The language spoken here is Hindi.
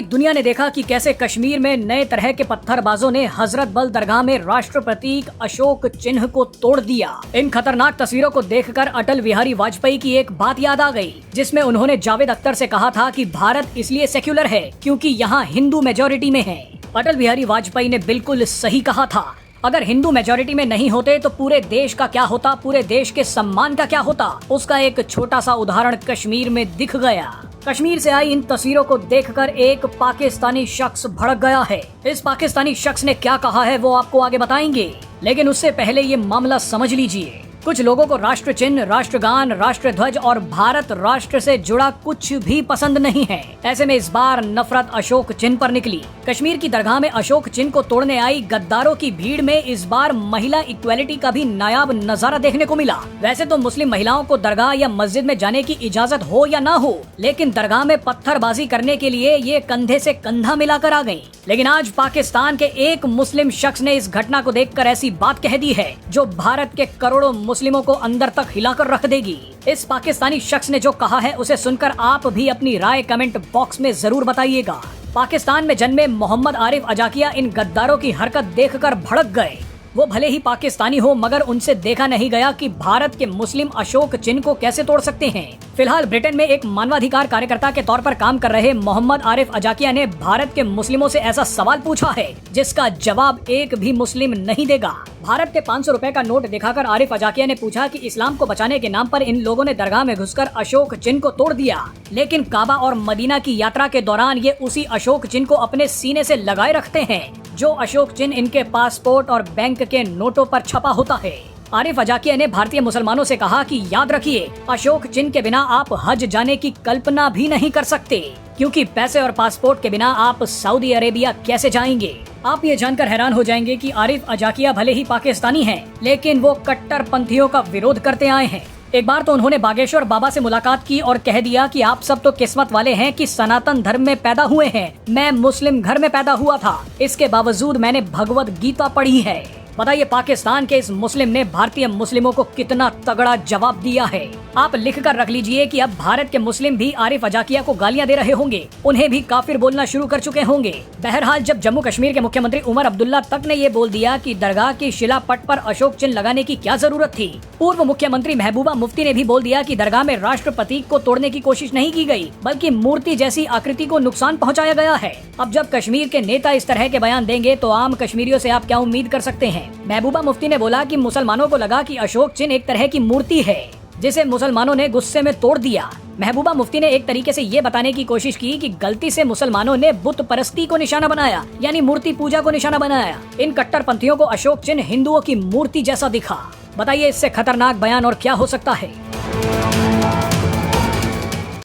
सारी दुनिया ने देखा कि कैसे कश्मीर में नए तरह के पत्थरबाजों ने हजरत बल दरगाह में राष्ट्र प्रतीक अशोक चिन्ह को तोड़ दिया। इन खतरनाक तस्वीरों को देखकर अटल बिहारी वाजपेयी की एक बात याद आ गई, जिसमें उन्होंने जावेद अख्तर से कहा था कि भारत इसलिए सेक्युलर है क्योंकि यहाँ हिंदू मेजोरिटी में है। अटल बिहारी वाजपेयी ने बिल्कुल सही कहा था। अगर हिंदू मेजोरिटी में नहीं होते तो पूरे देश का क्या होता, पूरे देश के सम्मान का क्या होता, उसका एक छोटा सा उदाहरण कश्मीर में दिख गया। कश्मीर से आई इन तस्वीरों को देखकर एक पाकिस्तानी शख्स भड़क गया है। इस पाकिस्तानी शख्स ने क्या कहा है वो आपको आगे बताएंगे, लेकिन उससे पहले ये मामला समझ लीजिए। कुछ लोगों को राष्ट्र चिन्ह, राष्ट्रगान, राष्ट्र ध्वज और भारत राष्ट्र से जुड़ा कुछ भी पसंद नहीं है। ऐसे में इस बार नफरत अशोक चिन्ह पर निकली। कश्मीर की दरगाह में अशोक चिन्ह को तोड़ने आई गद्दारों की भीड़ में इस बार महिला इक्वेलिटी का भी नायाब नजारा देखने को मिला। वैसे तो मुस्लिम महिलाओं को दरगाह या मस्जिद में जाने की इजाजत हो या ना हो, लेकिन दरगाह में पत्थरबाजी करने के लिए ये कंधे से कंधा मिलाकर आ गयी। लेकिन आज पाकिस्तान के एक मुस्लिम शख्स ने इस घटना को देखकर ऐसी बात कह दी है जो भारत के करोड़ों मुस्लिमों को अंदर तक हिलाकर रख देगी। इस पाकिस्तानी शख्स ने जो कहा है उसे सुनकर आप भी अपनी राय कमेंट बॉक्स में जरूर बताइएगा। पाकिस्तान में जन्मे मोहम्मद आरिफ अजाकिया इन गद्दारों की हरकत देखकर भड़क गए। वो भले ही पाकिस्तानी हो, मगर उनसे देखा नहीं गया कि भारत के मुस्लिम अशोक चिन्ह को कैसे तोड़ सकते हैं। फिलहाल ब्रिटेन में एक मानवाधिकार कार्यकर्ता के तौर पर काम कर रहे मोहम्मद आरिफ अजाकिया ने भारत के मुस्लिमों से ऐसा सवाल पूछा है जिसका जवाब एक भी मुस्लिम नहीं देगा। भारत के 500 रुपए का नोट दिखाकर आरिफ अजाकिया ने पूछा कि इस्लाम को बचाने के नाम पर इन लोगों ने दरगाह में घुसकर अशोक चिन्ह को तोड़ दिया, लेकिन काबा और मदीना की यात्रा के दौरान ये उसी अशोक चिन्ह को अपने सीने से लगाए रखते हैं जो अशोक चिन्ह इनके पासपोर्ट और बैंक के नोटों पर छपा होता है। आरिफ अजाकिया ने भारतीय मुसलमानों से कहा कि याद रखिए, अशोक चिन्ह के बिना आप हज जाने की कल्पना भी नहीं कर सकते, क्योंकि पैसे और पासपोर्ट के बिना आप सऊदी अरेबिया कैसे जाएंगे। आप ये जानकर हैरान हो जाएंगे कि आरिफ अजाकिया भले ही पाकिस्तानी हैं, लेकिन वो कट्टरपंथियों का विरोध करते आए हैं। एक बार तो उन्होंने बागेश्वर बाबा से मुलाकात की और कह दिया कि आप सब तो किस्मत वाले हैं कि सनातन धर्म में पैदा हुए हैं। मैं मुस्लिम घर में पैदा हुआ था, इसके बावजूद मैंने भगवत गीता पढ़ी है। बताइए पाकिस्तान के इस मुस्लिम ने भारतीय मुस्लिमों को कितना तगड़ा जवाब दिया है। आप लिख कर रख लीजिए कि अब भारत के मुस्लिम भी आरिफ अजाकिया को गालियां दे रहे होंगे, उन्हें भी काफिर बोलना शुरू कर चुके होंगे। बहरहाल जब जम्मू कश्मीर के मुख्यमंत्री उमर अब्दुल्ला तक ने ये बोल दिया कि दरगाह की शिलापट पर अशोक चिन्ह लगाने की क्या जरूरत थी, पूर्व मुख्यमंत्री महबूबा मुफ्ती ने भी बोल दिया कि दरगाह में राष्ट्र प्रतीक को तोड़ने की कोशिश नहीं की गई, बल्कि मूर्ति जैसी आकृति को नुकसान पहुँचाया गया है। अब जब कश्मीर के नेता इस तरह के बयान देंगे तो आम कश्मीरियों से आप क्या उम्मीद कर सकते हैं। महबूबा मुफ्ती ने बोला कि मुसलमानों को लगा कि अशोक चिन्ह एक तरह की मूर्ति है जिसे मुसलमानों ने गुस्से में तोड़ दिया। महबूबा मुफ्ती ने एक तरीके से ये बताने की कोशिश की कि गलती से मुसलमानों ने बुत परस्ती को निशाना बनाया, यानी मूर्ति पूजा को निशाना बनाया। इन कट्टरपंथियों को अशोक चिन्ह हिंदुओं की मूर्ति जैसा दिखा। बताइए इससे खतरनाक बयान और क्या हो सकता है।